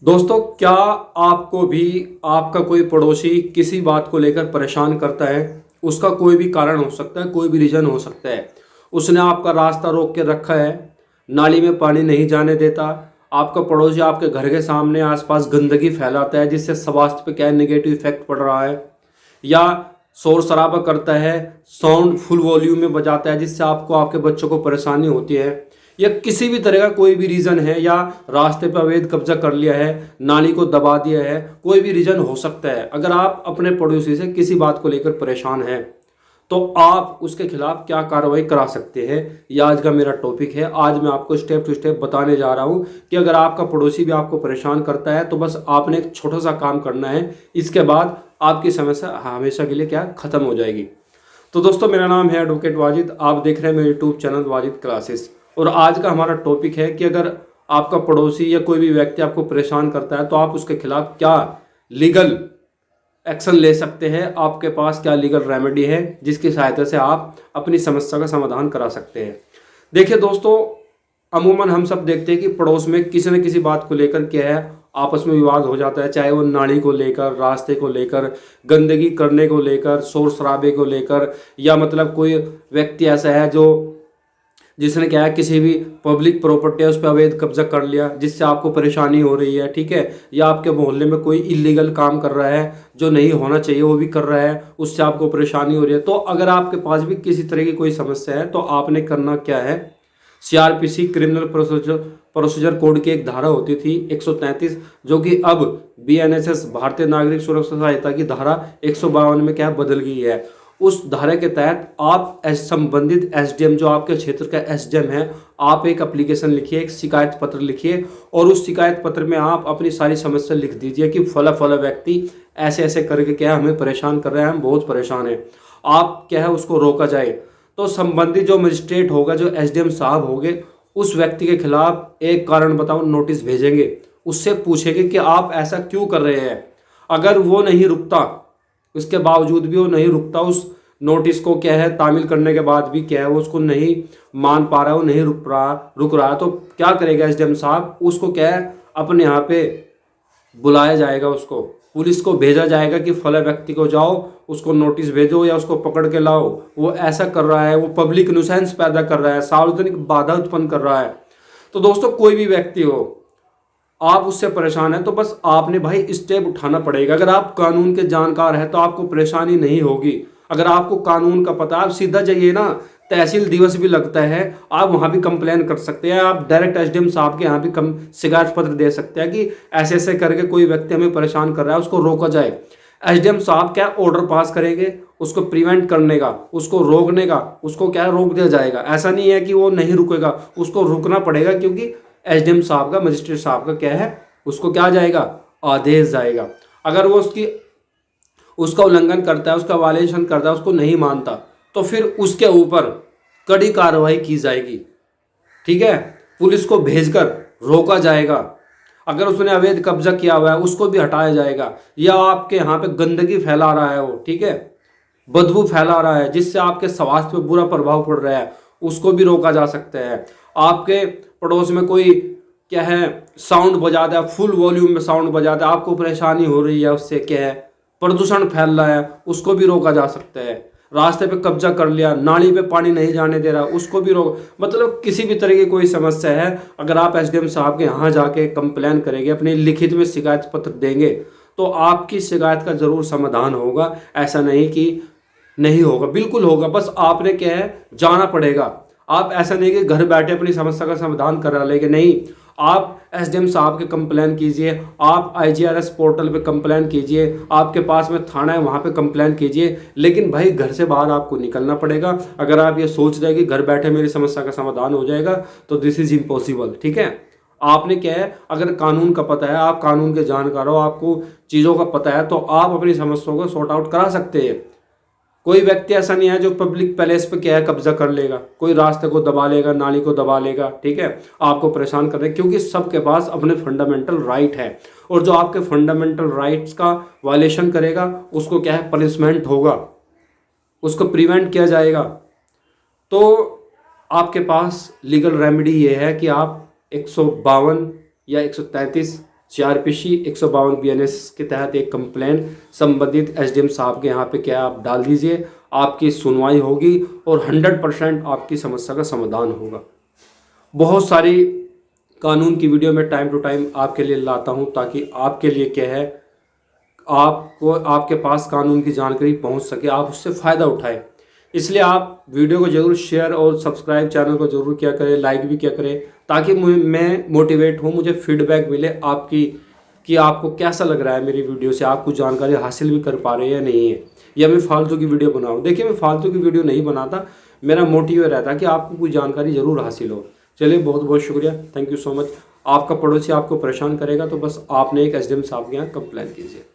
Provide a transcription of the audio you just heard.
दोस्तों, क्या आपको भी आपका कोई पड़ोसी किसी बात को लेकर परेशान करता है? उसका कोई भी कारण हो सकता है, कोई भी रीज़न हो सकता है। उसने आपका रास्ता रोक के रखा है, नाली में पानी नहीं जाने देता, आपका पड़ोसी आपके घर के सामने आसपास गंदगी फैलाता है जिससे स्वास्थ्य पे क्या नेगेटिव इफेक्ट पड़ रहा है, या शोर शराबा करता है, साउंड फुल वॉल्यूम में बजाता है जिससे आपको आपके बच्चों को परेशानी होती है, या किसी भी तरह का कोई भी रीज़न है, या रास्ते पर अवैध कब्जा कर लिया है, नाली को दबा दिया है, कोई भी रीज़न हो सकता है। अगर आप अपने पड़ोसी से किसी बात को लेकर परेशान हैं तो आप उसके खिलाफ क्या कार्रवाई करा सकते हैं, यह आज का मेरा टॉपिक है। आज मैं आपको स्टेप टू स्टेप बताने जा रहा हूं कि अगर आपका पड़ोसी भी आपको परेशान करता है तो बस आपने एक छोटा सा काम करना है, इसके बाद आपकी समस्या हमेशा के लिए क्या खत्म हो जाएगी। तो दोस्तों, मेरा नाम है एडवोकेट वाजिद, आप देख रहे हैं मेरे यूट्यूब चैनल वाजिद क्लासेस। और आज का हमारा टॉपिक है कि अगर आपका पड़ोसी या कोई भी व्यक्ति आपको परेशान करता है तो आप उसके खिलाफ क्या लीगल एक्शन ले सकते हैं, आपके पास क्या लीगल रेमेडी है जिसकी सहायता से आप अपनी समस्या का समाधान करा सकते हैं। देखिए दोस्तों, अमूमन हम सब देखते हैं कि पड़ोस में किसी न किसी बात को लेकर क्या है, आपस में विवाद हो जाता है, चाहे वो नाली को लेकर, रास्ते को लेकर, गंदगी करने को लेकर, शोर शराबे को लेकर, या मतलब कोई व्यक्ति ऐसा है जो जिसने क्या है किसी भी पब्लिक प्रॉपर्टी है उस पर अवैध कब्जा कर लिया जिससे आपको परेशानी हो रही है, ठीक है, या आपके मोहल्ले में कोई इलीगल काम कर रहा है जो नहीं होना चाहिए वो भी कर रहा है, उससे आपको परेशानी हो रही है। तो अगर आपके पास भी किसी तरह की कोई समस्या है तो आपने करना क्या है, सीआरपीसी क्रिमिनल प्रोसीजर कोड की एक धारा होती थी 133, जो कि अब बीएनएसएस भारतीय नागरिक सुरक्षा सहायता की धारा 152 में क्या बदल गई है। उस धारा के तहत आप संबंधित एसडीएम, जो आपके क्षेत्र का एसडीएम है, आप एक एप्लीकेशन लिखिए, एक शिकायत पत्र लिखिए, और उस शिकायत पत्र में आप अपनी सारी समस्या लिख दीजिए कि फला फला व्यक्ति ऐसे ऐसे करके क्या हमें परेशान कर रहा है, हम बहुत परेशान हैं, आप क्या है उसको रोका जाए। तो संबंधित जो मजिस्ट्रेट होगा, जो एसडीएम साहब होंगे, उस व्यक्ति के खिलाफ एक कारण बताओ नोटिस भेजेंगे, उससे पूछेंगे कि आप ऐसा क्यों कर रहे हैं। अगर वो नहीं रुकता, उसके बावजूद भी वो नहीं रुकता, उस नोटिस को क्या है तामील करने के बाद भी क्या है वो उसको नहीं मान पा रहा है, वो नहीं रुक रहा, तो क्या करेगा एसडीएम साहब, उसको क्या है अपने यहाँ पे बुलाया जाएगा, उसको पुलिस को भेजा जाएगा कि फला व्यक्ति को जाओ उसको नोटिस भेजो या उसको पकड़ के लाओ, वो ऐसा कर रहा है, वो पब्लिक न्यूसेंस पैदा कर रहा है, सार्वजनिक बाधा उत्पन्न कर रहा है। तो दोस्तों, कोई भी व्यक्ति हो, आप उससे परेशान हैं तो बस आपने भाई स्टेप उठाना पड़ेगा। अगर आप कानून के जानकार हैं तो आपको परेशानी नहीं होगी। अगर आपको कानून का पता है, आप सीधा जाइए ना, तहसील दिवस भी लगता है, आप वहां भी कंप्लेन कर सकते हैं, आप डायरेक्ट एसडीएम साहब के यहाँ भी शिकायत पत्र दे सकते हैं कि ऐसे ऐसे करके कोई व्यक्ति हमें परेशान कर रहा है, उसको रोका जाए। एसडीएम साहब क्या ऑर्डर पास करेंगे, उसको प्रिवेंट करने का, उसको रोकने का, उसको क्या रोक दिया जाएगा। ऐसा नहीं है कि वो नहीं रुकेगा, उसको रुकना पड़ेगा, क्योंकि एसडीएम साहब का, मजिस्ट्रेट साहब का क्या है, उसको क्या जाएगा, आदेश जाएगा। अगर वो उसका उल्लंघन करता है, उसका वायलेशन करता है, उसको नहीं मानता, तो फिर उसके ऊपर कड़ी कार्रवाई की जाएगी, ठीक है, पुलिस को भेजकर रोका जाएगा। अगर उसने अवैध कब्जा किया हुआ है उसको भी हटाया जाएगा, या आपके यहाँ पे गंदगी फैला रहा है वो, ठीक है, बदबू फैला रहा है जिससे आपके स्वास्थ्य पे बुरा प्रभाव पड़ रहा है, उसको भी रोका जा सकता है। आपके पड़ोस में कोई क्या है साउंड बजाता है, फुल वॉल्यूम में साउंड बजाता है, आपको परेशानी हो रही है, उससे क्या है प्रदूषण फैल रहा है, उसको भी रोका जा सकता है। रास्ते पे कब्जा कर लिया, नाली पे पानी नहीं जाने दे रहा, उसको भी रोक, मतलब किसी भी तरह की कोई समस्या है, अगर आप एसडीएम साहब के यहाँ जाके कंप्लेन करेंगे, अपने लिखित में शिकायत पत्र देंगे, तो आपकी शिकायत का जरूर समाधान होगा। ऐसा नहीं कि नहीं होगा, बिल्कुल होगा, बस आपने क्या है जाना पड़ेगा। आप ऐसा नहीं कि घर बैठे अपनी समस्या का समाधान करा लेंगे, नहीं, आप एसडीएम साहब के कंप्लेन कीजिए, आप आईजीआरएस पोर्टल पे कंप्लेन कीजिए, आपके पास में थाना है वहाँ पे कंप्लेन कीजिए, लेकिन भाई घर से बाहर आपको निकलना पड़ेगा। अगर आप ये सोच रहे कि घर बैठे मेरी समस्या का समाधान हो जाएगा तो दिस इज इम्पॉसिबल, ठीक है। आपने क्या है, अगर कानून का पता है, आप कानून के जानकार हो, आपको चीज़ों का पता है, तो आप अपनी समस्याओं को सॉर्ट आउट करा सकते हैं। कोई व्यक्ति ऐसा नहीं है जो पब्लिक पैलेस पे क्या है कब्जा कर लेगा, कोई रास्ते को दबा लेगा, नाली को दबा लेगा, ठीक है, आपको परेशान कर रहे, क्योंकि सबके पास अपने फंडामेंटल राइट है, और जो आपके फंडामेंटल राइट्स का वायलेशन करेगा उसको क्या है पनिशमेंट होगा, उसको प्रिवेंट किया जाएगा। तो आपके पास लीगल रेमेडी ये है कि आप 152 या 133 CRPC 152 BNS के तहत एक कंप्लेन संबंधित SDM साहब के यहाँ पे क्या आप डाल दीजिए, आपकी सुनवाई होगी और 100% आपकी समस्या का समाधान होगा। बहुत सारी कानून की वीडियो मैं टाइम टू टाइम आपके लिए लाता हूँ ताकि आपके लिए क्या है, आपको आपके पास कानून की जानकारी पहुँच सके, आप उससे फ़ायदा उठाएं। इसलिए आप वीडियो को ज़रूर शेयर और सब्सक्राइब चैनल को ज़रूर किया करें, लाइक भी किया करें, ताकि मैं मोटिवेट हूँ, मुझे फीडबैक मिले आपकी कि आपको कैसा लग रहा है मेरी वीडियो से, आप कुछ जानकारी हासिल भी कर पा रहे हैं या नहीं है, या मैं फालतू की वीडियो बनाऊँ। देखिए, मैं फालतू की वीडियो नहीं बनाता, मेरा मोटिव रहता है कि आपको कुछ जानकारी ज़रूर हासिल हो। चलिए, बहुत बहुत शुक्रिया, थैंक यू सो मच। आपका पड़ोसी आपको परेशान करेगा तो बस आपने एक SDM साहब के यहाँ कंप्लेन कीजिए।